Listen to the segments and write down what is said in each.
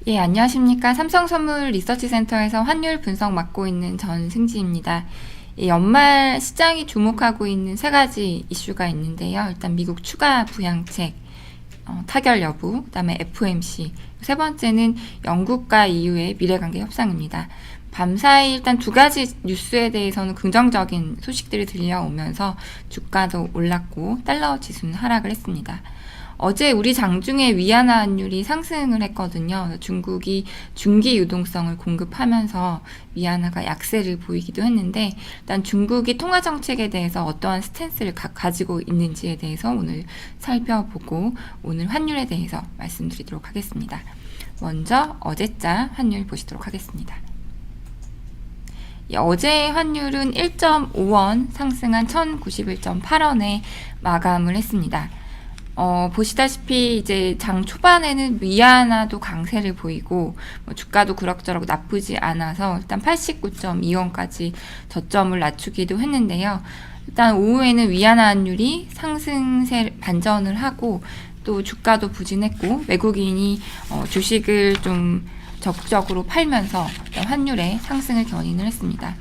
예, 안녕하십니까. 삼성선물 리서치센터에서 환율 분석 맡고 있는 전승지입니다. 연말 시장이 주목하고 있는 세 가지 이슈가 있는데요. 일단 미국 추가 부양책, 타결 여부, 그다음에 FOMC, 세 번째는 영국과 EU의 미래관계 협상입니다. 밤사이 일단 두 가지 뉴스에 대해서는 긍정적인 소식들이 들려오면서 주가도 올랐고 달러 지수는 하락을 했습니다. 어제 우리 장중에 위안화 환율이 상승을 했거든요. 중국이 중기 유동성을 공급하면서 위안화가 약세를 보이기도 했는데, 일단 중국이 통화 정책에 대해서 어떠한 스탠스를 가지고 있는지에 대해서 오늘 살펴보고 오늘 환율에 대해서 말씀드리도록 하겠습니다. 먼저 어제자 환율 보시도록 하겠습니다. 어제 환율은 1.5원 상승한 1091.8원에 마감을 했습니다. 보시다시피 이제 장 초반에는 위안화도 강세를 보이고 주가도 그럭저럭 나쁘지 않아서 일단 89.2원까지 저점을 낮추기도 했는데요. 일단 오후에는 위안화 환율이 상승세 반전을 하고 또 주가도 부진했고 외국인이 주식을 좀 적극적으로 팔면서 환율의 상승을 견인을 했습니다.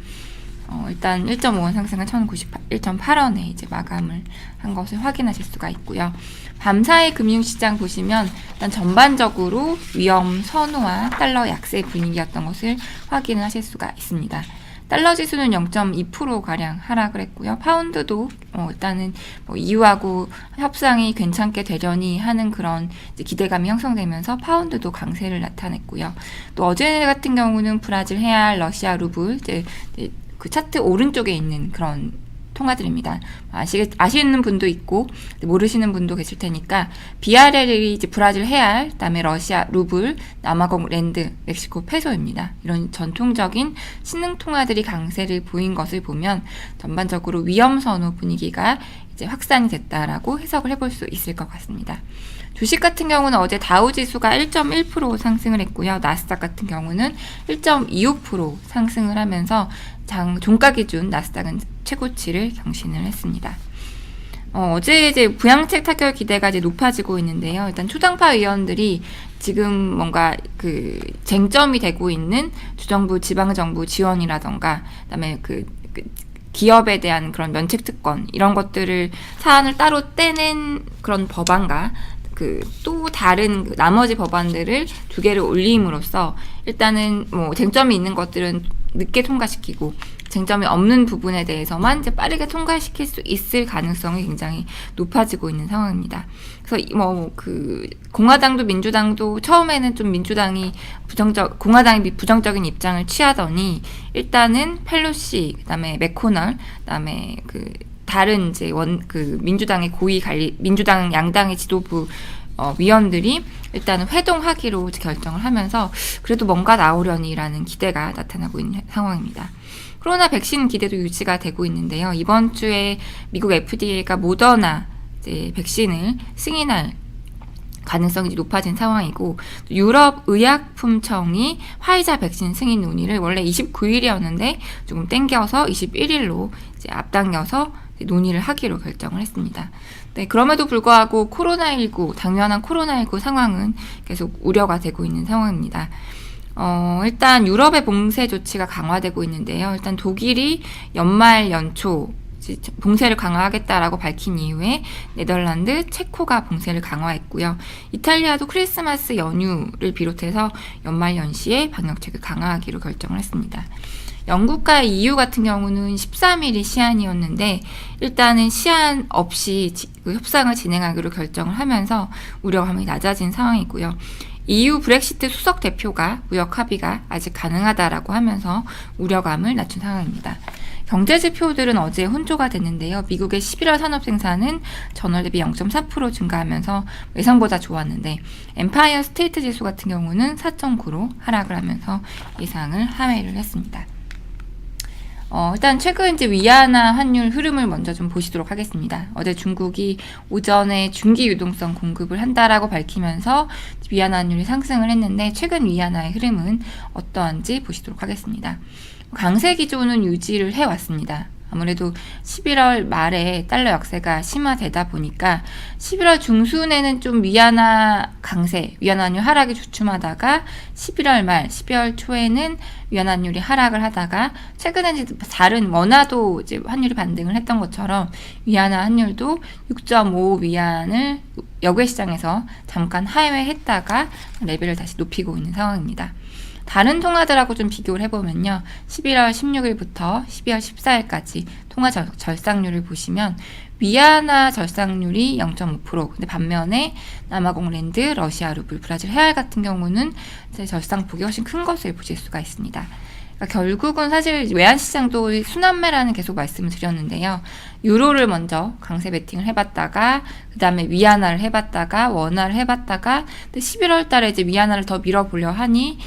일단 1.5원 상승한 1091.8원에 이제 마감을 한 것을 확인하실 수가 있고요. 밤사이 금융시장 보시면 일단 전반적으로 위험 선호와 달러 약세 분위기였던 것을 확인을 하실 수가 있습니다. 달러 지수는 0.2%가량 하락을 했고요. 파운드도 일단은 EU하고 협상이 괜찮게 되려니 하는 그런 기대감이 형성되면서 파운드도 강세를 나타냈고요. 또 어제 같은 경우는 브라질 헤알, 러시아 루블, 그 차트 오른쪽에 있는 그런 통화들입니다. 아시는 분도 있고 모르시는 분도 계실 테니까 BRL이 이제 브라질 헤알, 그다음에 러시아 루블, 남아공 랜드, 멕시코 페소입니다. 이런 전통적인 신흥 통화들이 강세를 보인 것을 보면 전반적으로 위험 선호 분위기가 이제 확산이 됐다라고 해석을 해볼 수 있을 것 같습니다. 주식 같은 경우는 어제 다우 지수가 1.1% 상승을 했고요. 나스닥 같은 경우는 1.25% 상승을 하면서 종가 기준 나스닥은 최고치를 경신을 했습니다. 어제 이제 부양책 타결 기대가 이제 높아지고 있는데요. 일단 초당파 의원들이 지금 뭔가 그 쟁점이 되고 있는 주정부, 지방정부 지원이라던가, 그다음에 기업에 대한 그런 면책 특권 이런 것들을 사안을 따로 떼낸 그런 법안과 또 다른 나머지 법안들을 두 개를 올림으로써 일단은 쟁점이 있는 것들은 늦게 통과시키고 쟁점이 없는 부분에 대해서만 이제 빠르게 통과시킬 수 있을 가능성이 굉장히 높아지고 있는 상황입니다. 그래서 공화당도 민주당도 처음에는 좀 민주당이 공화당이 부정적인 입장을 취하더니 일단은 펠로시, 그다음에 맥코널, 그다음에 다른 이제 민주당의 민주당 양당의 지도부 위원들이 일단은 회동하기로 결정을 하면서 그래도 뭔가 나오려니라는 기대가 나타나고 있는 상황입니다. 코로나 백신 기대도 유지가 되고 있는데요. 이번 주에 미국 FDA가 모더나 이제 백신을 승인할 가능성이 높아진 상황이고, 유럽 의약품청이 화이자 백신 승인 논의를 원래 29일이었는데 조금 땡겨서 21일로 이제 앞당겨서 논의를 하기로 결정을 했습니다. 네, 그럼에도 불구하고 당면한 코로나19 상황은 계속 우려가 되고 있는 상황입니다. 일단 유럽의 봉쇄 조치가 강화되고 있는데요. 일단 독일이 연말 연초 봉쇄를 강화하겠다라고 밝힌 이후에 네덜란드, 체코가 봉쇄를 강화했고요. 이탈리아도 크리스마스 연휴를 비롯해서 연말 연시에 방역책을 강화하기로 결정을 했습니다. 영국과 EU 같은 경우는 13일이 시한이었는데 일단은 시한 없이 협상을 진행하기로 결정을 하면서 우려감이 낮아진 상황이고요. EU 브렉시트 수석 대표가 무역 합의가 아직 가능하다라고 하면서 우려감을 낮춘 상황입니다. 경제 지표들은 어제 혼조가 됐는데요. 미국의 11월 산업 생산은 전월 대비 0.4% 증가하면서 예상보다 좋았는데 엠파이어 스테이트 지수 같은 경우는 4.9로 하락을 하면서 예상을 하회를 했습니다. 일단 최근 이제 위안화 환율 흐름을 먼저 좀 보시도록 하겠습니다. 어제 중국이 오전에 중기 유동성 공급을 한다라고 밝히면서 위안화 환율이 상승을 했는데 최근 위안화의 흐름은 어떠한지 보시도록 하겠습니다. 강세 기조는 유지를 해왔습니다. 아무래도 11월 말에 달러 약세가 심화되다 보니까 11월 중순에는 좀 위안화 강세, 위안화 환율 하락이 주춤하다가 11월 말, 12월 초에는 위안화 환율이 하락을 하다가 최근에는 다른 원화도 이제 환율이 반등을 했던 것처럼 위안화 환율도 6.5 위안을 역외 시장에서 잠깐 하회했다가 레벨을 다시 높이고 있는 상황입니다. 다른 통화들하고 좀 비교를 해보면요. 11월 16일부터 12월 14일까지 통화 절상률을 보시면 위안화 절상률이 0.5%, 근데 반면에 남아공랜드, 러시아 루블, 브라질 헤알 같은 경우는 이제 절상폭이 훨씬 큰 것을 보실 수가 있습니다. 그러니까 결국은 사실 외환시장도 순환매라는 계속 말씀을 드렸는데요. 유로를 먼저 강세 베팅을 해봤다가 그 다음에 위안화를 해봤다가 원화를 해봤다가 근데 11월 달에 이제 위안화를 더 밀어보려 하니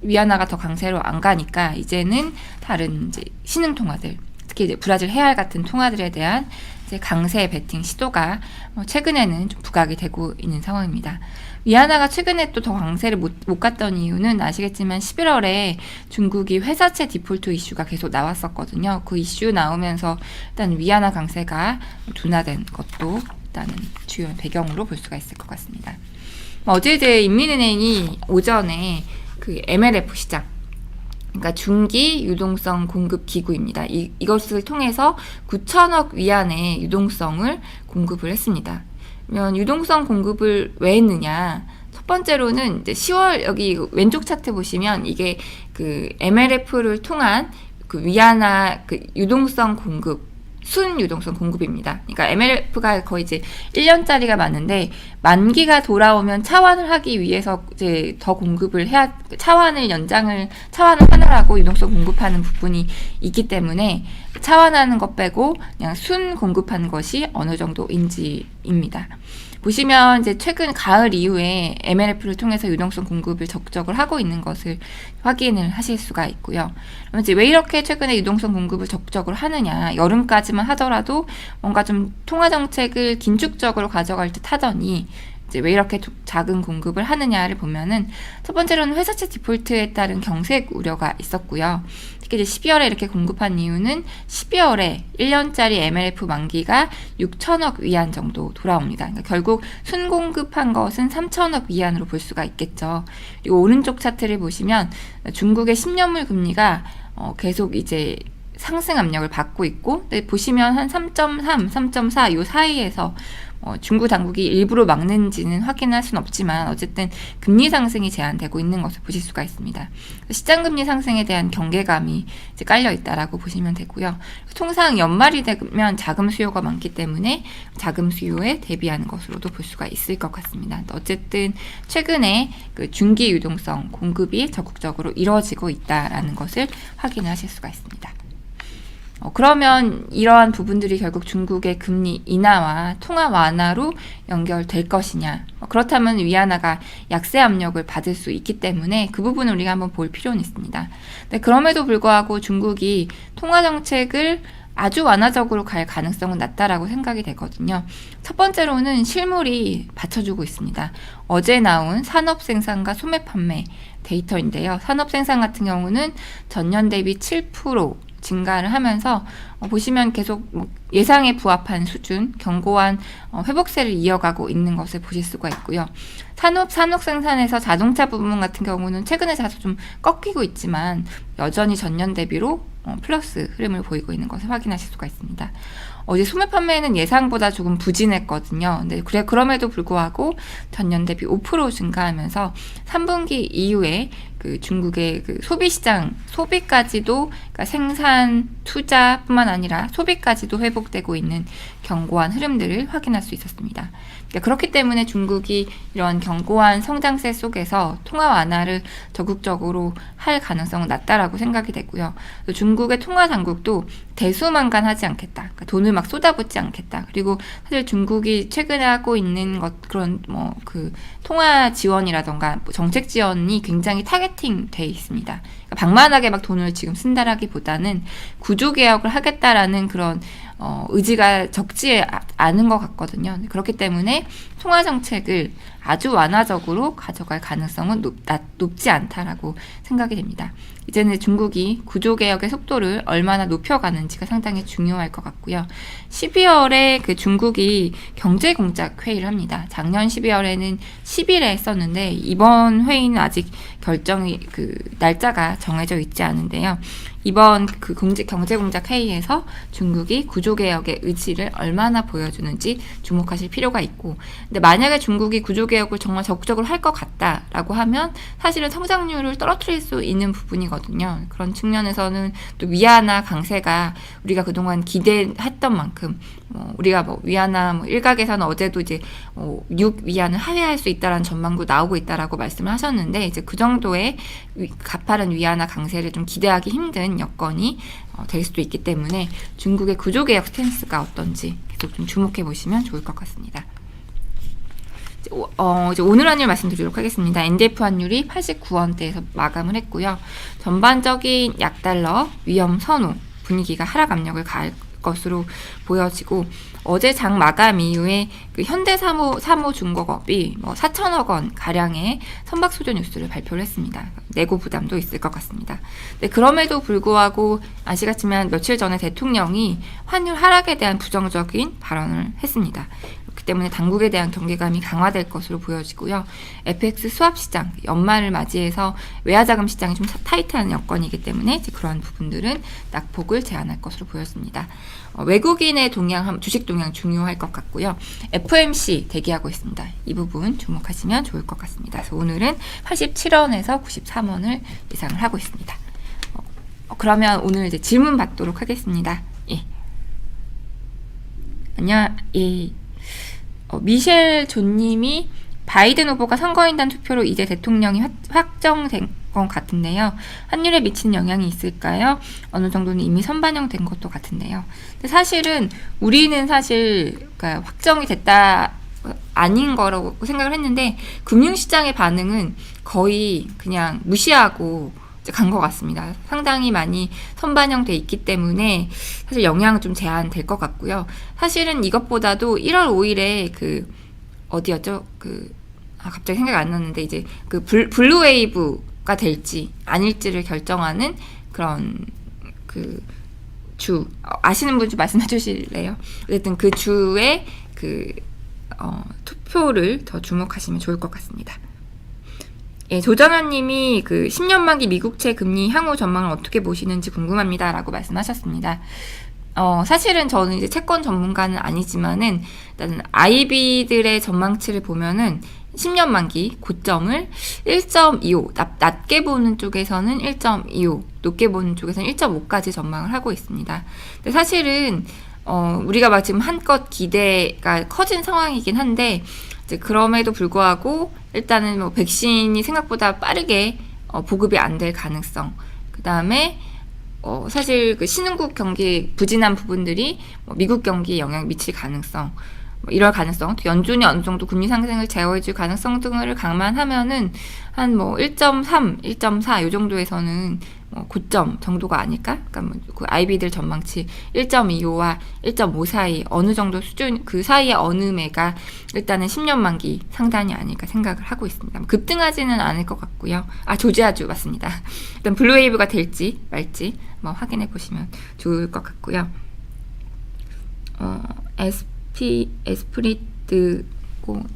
위안화가 더 강세로 안 가니까 이제는 다른 이제 신흥 통화들, 특히 이제 브라질 헤알 같은 통화들에 대한 이제 강세 베팅 시도가 최근에는 좀 부각이 되고 있는 상황입니다. 위안화가 최근에 또 더 강세를 못 갔던 이유는 아시겠지만 11월에 중국이 회사채 디폴트 이슈가 계속 나왔었거든요. 그 이슈 나오면서 일단 위안화 강세가 둔화된 것도 일단은 주요 배경으로 볼 수가 있을 것 같습니다. 어제 이제 인민은행이 오전에 그 MLF 시장, 그러니까 중기 유동성 공급 기구입니다. 이것을 통해서 9천억 위안의 유동성을 공급을 했습니다. 그러면 유동성 공급을 왜 했느냐? 첫 번째로는 이제 10월 여기 왼쪽 차트 보시면 이게 그 MLF를 통한 그 위안화 그 유동성 공급 순 유동성 공급입니다. 그러니까 MLF가 거의 이제 1년짜리가 많은데 만기가 돌아오면 차환을 하기 위해서 이제 더 공급을 해야 차환을 하느라고 유동성 공급하는 부분이 있기 때문에 차환하는 것 빼고 그냥 순 공급하는 것이 어느 정도인지입니다. 보시면 이제 최근 가을 이후에 MLF를 통해서 유동성 공급을 적극적으로 하고 있는 것을 확인을 하실 수가 있고요. 그러면 이제 왜 이렇게 최근에 유동성 공급을 적극적으로 하느냐? 여름까지만 하더라도 뭔가 좀 통화 정책을 긴축적으로 가져갈 듯 하더니 이제 왜 이렇게 작은 공급을 하느냐를 보면은 첫 번째로는 회사채 디폴트에 따른 경색 우려가 있었고요. 특히 이제 12월에 이렇게 공급한 이유는 12월에 1년짜리 MLF 만기가 6천억 위안 정도 돌아옵니다. 그러니까 결국 순공급한 것은 3천억 위안으로 볼 수가 있겠죠. 이 오른쪽 차트를 보시면 중국의 10년물 금리가 계속 이제 상승 압력을 받고 있고, 보시면 한 3.3, 3.4 요 사이에서 중국 당국이 일부러 막는지는 확인할 수는 없지만 어쨌든 금리 상승이 제한되고 있는 것을 보실 수가 있습니다. 시장 금리 상승에 대한 경계감이 이제 깔려 있다라고 보시면 되고요. 통상 연말이 되면 자금 수요가 많기 때문에 자금 수요에 대비하는 것으로도 볼 수가 있을 것 같습니다. 어쨌든 최근에 그 중기 유동성 공급이 적극적으로 이루어지고 있다라는 것을 확인하실 수가 있습니다. 그러면 이러한 부분들이 결국 중국의 금리 인하와 통화 완화로 연결될 것이냐. 그렇다면 위안화가 약세 압력을 받을 수 있기 때문에 그 부분을 우리가 한번 볼 필요는 있습니다. 근데 그럼에도 불구하고 중국이 통화 정책을 아주 완화적으로 갈 가능성은 낮다라고 생각이 되거든요. 첫 번째로는 실물이 받쳐주고 있습니다. 어제 나온 산업생산과 소매 판매 데이터인데요. 산업생산 같은 경우는 전년 대비 7% 증가를 하면서 보시면 계속 예상에 부합한 수준, 견고한 회복세를 이어가고 있는 것을 보실 수가 있고요. 산업 생산에서 자동차 부분 같은 경우는 최근에 다소 좀 꺾이고 있지만 여전히 전년 대비로 플러스 흐름을 보이고 있는 것을 확인하실 수가 있습니다. 어제 소매 판매는 예상보다 조금 부진했거든요. 근데 그럼에도 불구하고 전년 대비 5% 증가하면서 3분기 이후에 그 중국의 그 소비 시장, 소비까지도, 그러니까 생산, 투자뿐만 아니라 소비까지도 회복되고 있는 견고한 흐름들을 확인할 수 있었습니다. 그러니까 그렇기 때문에 중국이 이런 견고한 성장세 속에서 통화 완화를 적극적으로 할 가능성은 낮다라고 생각이 되고요. 중국의 통화 당국도 대수만간하지 않겠다. 그러니까 돈을 막 쏟아붓지 않겠다. 그리고 사실 중국이 최근에 하고 있는 그런 통화 지원이라던가 정책 지원이 굉장히 타겟팅 돼 있습니다. 그러니까 방만하게 막 돈을 지금 쓴다라기보다는 구조 개혁을 하겠다라는 그런 의지가 적지 않은 것 같거든요. 그렇기 때문에 통화 정책을 아주 완화적으로 가져갈 가능성은 높지 않다라고 생각이 됩니다. 이제는 중국이 구조개혁의 속도를 얼마나 높여가는지가 상당히 중요할 것 같고요. 12월에 그 중국이 경제공작 회의를 합니다. 작년 12월에는 10일에 했었는데 이번 회의는 아직 결정이 날짜가 정해져 있지 않은데요. 이번 그 경제공작 회의에서 중국이 구조개혁의 의지를 얼마나 보여주는지 주목하실 필요가 있고, 근데 만약에 중국이 구조개혁을 정말 적극적으로 할 것 같다라고 하면 사실은 성장률을 떨어뜨릴 수 있는 부분이거든요. 그런 측면에서는 또 위안화 강세가 우리가 그동안 기대했던 만큼 우리가 위안화 일각에서는 어제도 이제 6위안을 하회할 수 있다라는 전망도 나오고 있다라고 말씀을 하셨는데, 이제 그 정도의 가파른 위안화 강세를 좀 기대하기 힘든 여건이 될 수도 있기 때문에 중국의 구조개혁 스탠스가 어떤지 계속 좀 주목해 보시면 좋을 것 같습니다. 이제 오늘 환율 말씀드리도록 하겠습니다. NDF 환율이 89원대에서 마감을 했고요. 전반적인 약달러 위험 선호 분위기가 하락 압력을 가할 것으로 보여지고, 어제 장 마감 이후에 그 현대사모중공업이 4천억 원 가량의 선박소조 뉴스를 발표를 했습니다. 내고 부담도 있을 것 같습니다. 네, 그럼에도 불구하고 아시겠지만 며칠 전에 대통령이 환율 하락에 대한 부정적인 발언을 했습니다. 그렇기 때문에 당국에 대한 경계감이 강화될 것으로 보여지고요. FX 수합 시장, 연말을 맞이해서 외화자금 시장이 좀 타이트한 여건이기 때문에 이제 그러한 부분들은 낙폭을 제한할 것으로 보여집니다. 외국인의 동향, 주식 동향 중요할 것 같고요. FOMC 대기하고 있습니다. 이 부분 주목하시면 좋을 것 같습니다. 그래서 오늘은 87원에서 93원을 예상을 하고 있습니다. 그러면 오늘 이제 질문 받도록 하겠습니다. 예. 미셸 존님이 바이든 후보가 선거인단 투표로 이제 대통령이 확정된 것 같은데요. 환율에 미치는 영향이 있을까요? 어느 정도는 이미 선반영된 것도 같은데요. 근데 사실은 우리는 그러니까 확정이 됐다 아닌 거라고 생각을 했는데, 금융시장의 반응은 거의 그냥 무시하고 간 것 같습니다. 상당히 많이 선반영돼 있기 때문에 사실 영향은 좀 제한될 것 같고요. 사실은 이것보다도 1월 5일에 어디였죠? 갑자기 생각이 안 났는데, 이제 블루웨이브가 될지 아닐지를 결정하는 그런 주, 아시는 분 좀 말씀해 주실래요? 어쨌든 그 주에 투표를 더 주목하시면 좋을 것 같습니다. 예, 조정현 님이 10년 만기 미국채 금리 향후 전망을 어떻게 보시는지 궁금합니다. 라고 말씀하셨습니다. 사실은 저는 이제 채권 전문가는 아니지만은, 일단 IB들의 전망치를 보면은 10년 만기 고점을 1.25, 낮게 보는 쪽에서는 1.25, 높게 보는 쪽에서는 1.5까지 전망을 하고 있습니다. 근데 사실은, 우리가 막 지금 한껏 기대가 커진 상황이긴 한데, 이제 그럼에도 불구하고 일단은 백신이 생각보다 빠르게 보급이 안 될 가능성, 그 다음에 사실 신흥국 경기 부진한 부분들이 미국 경기에 영향을 미칠 가능성, 이럴 가능성, 또 연준이 어느 정도 금리 상승을 제어해줄 가능성 등을 감안하면은 한 1.3, 1.4 요 정도에서는 고점 정도가 아닐까? 그러니까 그 IB들 전망치 1.25와 1.5 사이 어느 정도 수준, 그 사이에 어느 매가 일단은 10년 만기 상단이 아닐까 생각을 하고 있습니다. 급등하지는 않을 것 같고요. 조지아주 맞습니다. 일단 블루웨이브가 될지 말지 확인해 보시면 좋을 것 같고요. 에스프리트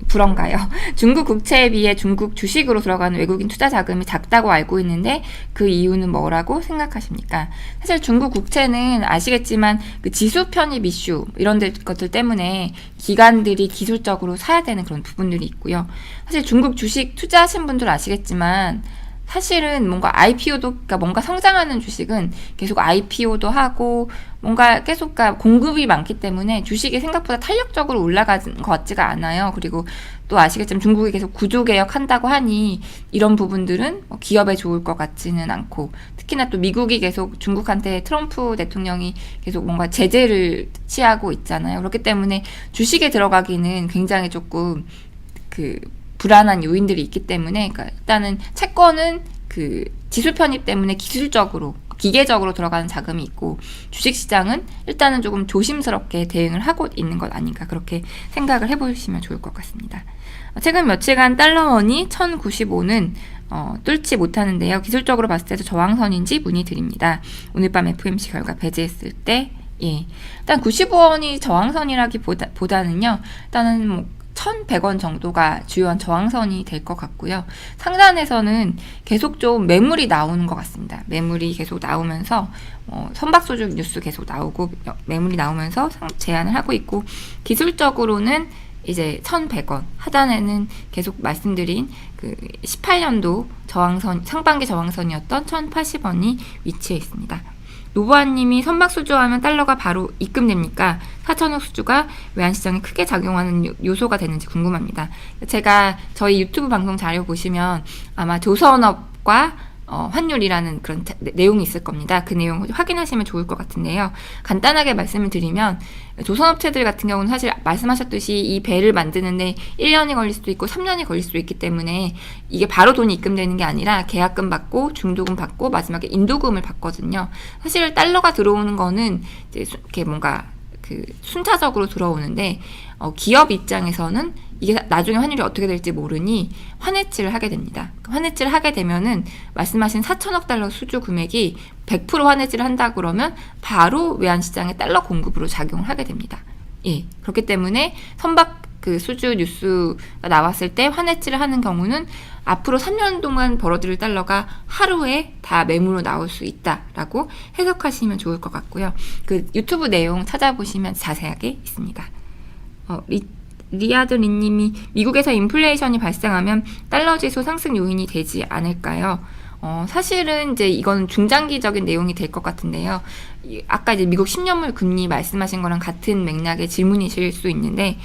불언가요? 중국 국채에 비해 중국 주식으로 들어가는 외국인 투자 자금이 작다고 알고 있는데 그 이유는 뭐라고 생각하십니까? 사실 중국 국채는 아시겠지만 지수 편입 이슈 이런 것들 때문에 기관들이 기술적으로 사야 되는 그런 부분들이 있고요. 사실 중국 주식 투자하신 분들 아시겠지만 사실은 뭔가 IPO도, 그러니까 뭔가 성장하는 주식은 계속 IPO도 하고 뭔가 계속 공급이 많기 때문에 주식이 생각보다 탄력적으로 올라가는 것 같지가 않아요. 그리고 또 아시겠지만 중국이 계속 구조개혁 한다고 하니 이런 부분들은 기업에 좋을 것 같지는 않고, 특히나 또 미국이 계속 중국한테 트럼프 대통령이 계속 뭔가 제재를 취하고 있잖아요. 그렇기 때문에 주식에 들어가기는 굉장히 조금 불안한 요인들이 있기 때문에, 그러니까 일단은 채권은 지수 편입 때문에 기술적으로 기계적으로 들어가는 자금이 있고, 주식시장은 일단은 조금 조심스럽게 대응을 하고 있는 것 아닌가, 그렇게 생각을 해보시면 좋을 것 같습니다. 최근 며칠간 달러원이 1095는 뚫지 못하는데요. 기술적으로 봤을 때도 저항선인지 문의드립니다. 오늘 밤 FOMC 결과 배제했을 때, 일단 95원이 저항선이라기보다는요, 일단은 1,100원 정도가 주요한 저항선이 될 것 같고요. 상단에서는 계속 좀 매물이 나오는 것 같습니다. 매물이 계속 나오면서 선박소주 뉴스 계속 나오고 매물이 나오면서 제한을 하고 있고, 기술적으로는 이제 1,100원 하단에는 계속 말씀드린 18년도 저항선, 상반기 저항선이었던 1,080원이 위치해 있습니다. 노보아님이 선박수주 하면 달러가 바로 입금됩니까? 4천억 수주가 외환시장에 크게 작용하는 요소가 되는지 궁금합니다. 제가 저희 유튜브 방송 자료 보시면 아마 조선업과 환율이라는 그런 내용이 있을 겁니다. 그 내용 확인하시면 좋을 것 같은데요. 간단하게 말씀을 드리면, 조선업체들 같은 경우는 사실 말씀하셨듯이 이 배를 만드는데 1년이 걸릴 수도 있고 3년이 걸릴 수도 있기 때문에 이게 바로 돈이 입금되는 게 아니라 계약금 받고 중도금 받고 마지막에 인도금을 받거든요. 사실 달러가 들어오는 거는 이제 이렇게 뭔가 순차적으로 들어오는데, 기업 입장에서는 이게 나중에 환율이 어떻게 될지 모르니 환해치를 하게 됩니다. 환해치를 하게 되면은 말씀하신 4천억 달러 수주 금액이 100% 환해치를 한다 그러면 바로 외환시장에 달러 공급으로 작용을 하게 됩니다. 그렇기 때문에 선박 수주 뉴스가 나왔을 때 환해치를 하는 경우는 앞으로 3년 동안 벌어들일 달러가 하루에 다 매물로 나올 수 있다라고 해석하시면 좋을 것 같고요. 유튜브 내용 찾아보시면 자세하게 있습니다. 리아드리님이 미국에서 인플레이션이 발생하면 달러 지수 상승 요인이 되지 않을까요? 사실은 이제 이건 중장기적인 내용이 될 것 같은데요. 아까 이제 미국 10년물 금리 말씀하신 거랑 같은 맥락의 질문이실 수 있는데,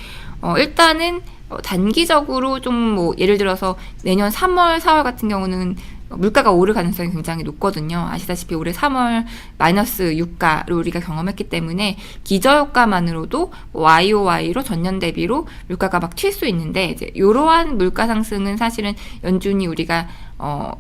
일단은 단기적으로 좀 예를 들어서 내년 3월, 4월 같은 경우는 물가가 오를 가능성이 굉장히 높거든요. 아시다시피 올해 3월 마이너스 유가를 우리가 경험했기 때문에 기저효과만으로도 YOY로 전년 대비로 물가가 막 튈 수 있는데, 이제 이러한 물가 상승은 사실은 연준이 우리가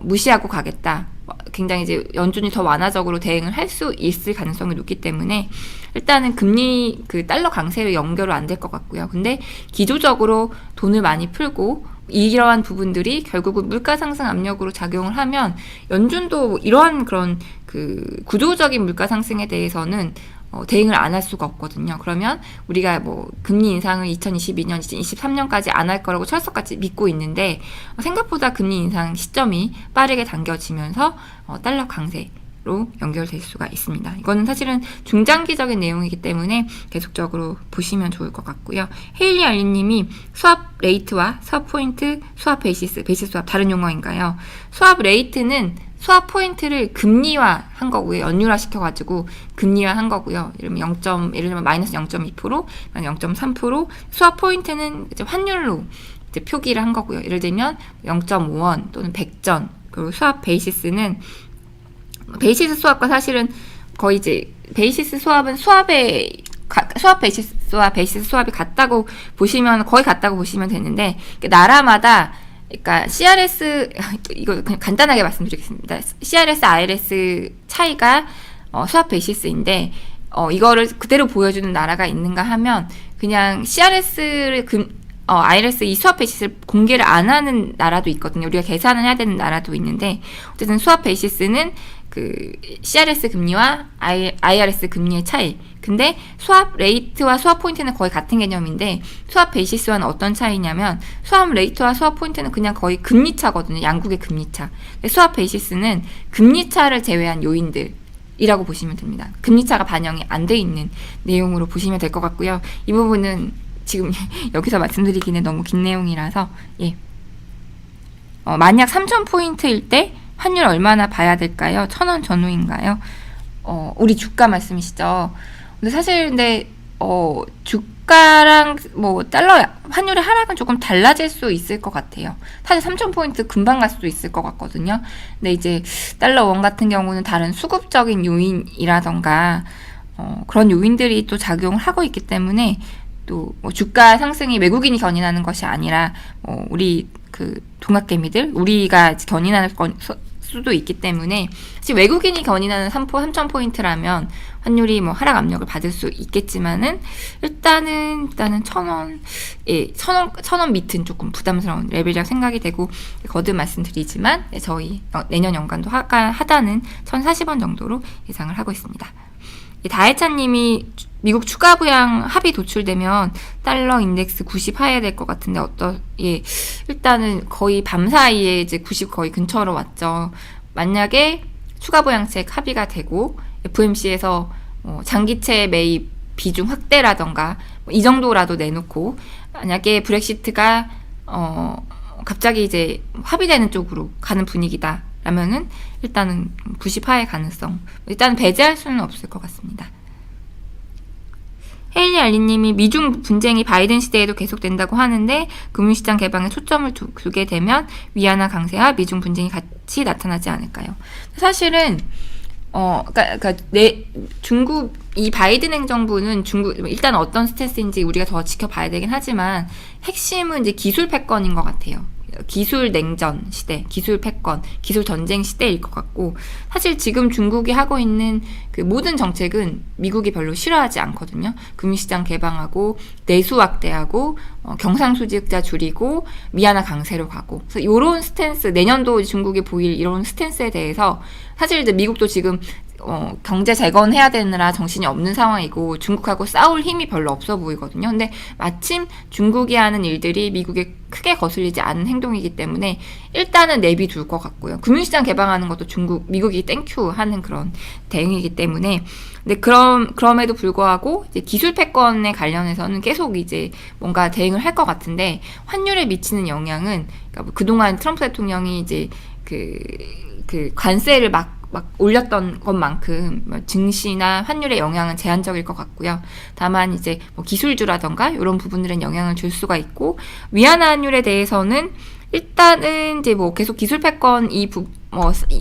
무시하고 가겠다, 굉장히 이제 연준이 더 완화적으로 대응을 할 수 있을 가능성이 높기 때문에 일단은 금리 달러 강세로 연결은 안 될 것 같고요. 근데 기조적으로 돈을 많이 풀고 이러한 부분들이 결국은 물가 상승 압력으로 작용을 하면 연준도 이러한 그런 구조적인 물가 상승에 대해서는 대응을 안 할 수가 없거든요. 그러면 우리가 금리 인상을 2022년, 2023년까지 안 할 거라고 철석같이 믿고 있는데, 생각보다 금리 인상 시점이 빠르게 당겨지면서 달러 강세로 연결될 수가 있습니다. 이거는 사실은 중장기적인 내용이기 때문에 계속적으로 보시면 좋을 것 같고요. 헤일리 알리님이 수합 레이트와 수합 포인트, 수합 베이시스 수합 다른 용어인가요? 수합 레이트는 수합 포인트를 금리화 한 거고요. 연율화 시켜가지고 금리화 한 거고요. 예를 들면 마이너스 0.2%, 0.3%. 수합 포인트는 이제 환율로 이제 표기를 한 거고요. 예를 들면 0.5원 또는 100전. 그리고 수합 베이시스는 베이시스 수합과 사실은 거의 이제 베이시스 수합은 수합 베이시스와 베이시스 수합이 같다고 보시면 거의 같다고 보시면 되는데, 나라마다 그러니까 CRS, 이거 그냥 간단하게 말씀드리겠습니다. CRS, IRS 차이가 수합 베이시스인데, 이거를 그대로 보여주는 나라가 있는가 하면 그냥 CRS를 IRS 이 수합 베이시스를 공개를 안 하는 나라도 있거든요. 우리가 계산을 해야 되는 나라도 있는데, 어쨌든 수합 베이시스는 CRS 금리와 IRS 금리의 차이. 근데 수합 레이트와 수합 포인트는 거의 같은 개념인데, 수합 베이시스와는 어떤 차이냐면, 수합 레이트와 수합 포인트는 그냥 거의 금리차거든요. 양국의 금리차. 근데 수합 베이시스는 금리차를 제외한 요인들이라고 보시면 됩니다. 금리차가 반영이 안 돼 있는 내용으로 보시면 될 것 같고요. 이 부분은 지금 여기서 말씀드리기는 너무 긴 내용이라서, 만약 3,000포인트일 때 환율 얼마나 봐야 될까요? 1,000원 전후인가요? 우리 주가 말씀이시죠? 근데 주가랑 뭐 달러 환율의 하락은 조금 달라질 수 있을 것 같아요. 사실 3,000포인트 금방 갈 수도 있을 것 같거든요. 근데 이제 달러 원 같은 경우는 다른 수급적인 요인이라던가 그런 요인들이 또 작용을 하고 있기 때문에 또 뭐 주가 상승이 외국인이 견인하는 것이 아니라 우리 그 동학개미들 우리가 견인하는 수도 있기 때문에 사실 외국인이 견인하는 3,000포인트라면 환율이 뭐 하락 압력을 받을 수 있겠지만은 일단은 1,000원, 예, 1,000원 밑은 조금 부담스러운 레벨이라고 생각이 되고 거듭 말씀드리지만 저희 내년 연간도 하단은 1,040원 정도로 예상을 하고 있습니다. 다혜찬님이 미국 추가 부양 합의 도출되면 달러 인덱스 90 하해야 될 것 같은데 일단은 거의 밤 사이에 이제 90 거의 근처로 왔죠. 만약에 추가 부양책 합의가 되고 FOMC에서 장기채 매입 비중 확대라던가 이 정도라도 내놓고 만약에 브렉시트가 갑자기 이제 합의되는 쪽으로 가는 분위기다 라면은 일단은 90 하해 가능성 일단 배제할 수는 없을 것 같습니다. 헤일리 알리님이 미중 분쟁이 바이든 시대에도 계속된다고 하는데 금융시장 개방에 초점을 두게 되면 위안화 강세와 미중 분쟁이 같이 나타나지 않을까요? 사실은 중국 이 바이든 행정부는 중국 일단 어떤 스탠스인지 우리가 더 지켜봐야 되긴 하지만 핵심은 이제 기술 패권인 것 같아요. 기술 냉전 시대, 기술 패권, 기술 전쟁 시대일 것 같고 사실 지금 중국이 하고 있는 그 모든 정책은 미국이 별로 싫어하지 않거든요. 금융시장 개방하고 내수 확대하고 경상수지흑자 줄이고 위안화 강세로 가고 그래서 이런 스탠스 내년도 중국이 보일 이런 스탠스에 대해서 사실 이제 미국도 지금 경제 재건해야 되느라 정신이 없는 상황이고 중국하고 싸울 힘이 별로 없어 보이거든요. 근데 마침 중국이 하는 일들이 미국에 크게 거슬리지 않은 행동이기 때문에 일단은 내비둘 것 같고요. 금융시장 개방하는 것도 미국이 땡큐 하는 그런 대응이기 때문에 근데 그럼에도 불구하고 이제 기술 패권에 관련해서는 계속 이제 뭔가 대응을 할 것 같은데 환율에 미치는 영향은 그러니까 그동안 트럼프 대통령이 이제 그 관세를 막 올렸던 것만큼 증시나 환율의 영향은 제한적일 것 같고요. 다만 이제 기술주라던가 이런 부분들은 영향을 줄 수가 있고 위안화 환율에 대해서는 일단은 이제 계속 기술 패권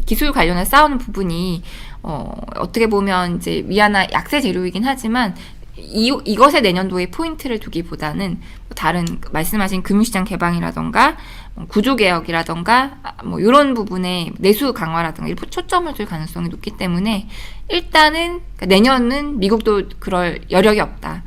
기술 관련해 싸우는 부분이 어떻게 보면 이제 위안화 약세 재료이긴 하지만 이것에 내년도에 포인트를 두기보다는 다른 말씀하신 금융시장 개방이라던가 구조개혁이라던가 이런 부분에 내수 강화라던가 이렇게 초점을 둘 가능성이 높기 때문에 일단은 내년은 미국도 그럴 여력이 없다.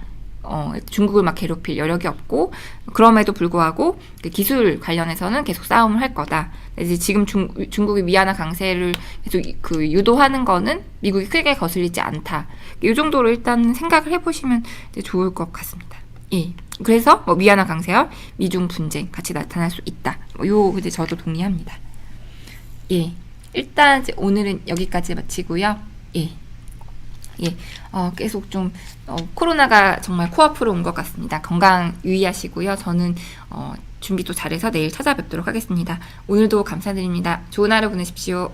중국을 막 괴롭힐 여력이 없고 그럼에도 불구하고 기술 관련해서는 계속 싸움을 할 거다. 이제 지금 중국이 위안화 강세를 계속 유도하는 거는 미국이 크게 거슬리지 않다. 이 정도로 일단 생각을 해보시면 좋을 것 같습니다. 예. 그래서 위안화 강세와 미중 분쟁 같이 나타날 수 있다. 이제 저도 동의합니다. 예. 일단 이제 오늘은 여기까지 마치고요. 예. 계속 좀 코로나가 정말 코앞으로 온 것 같습니다. 건강 유의하시고요. 저는 준비도 잘해서 내일 찾아뵙도록 하겠습니다. 오늘도 감사드립니다. 좋은 하루 보내십시오.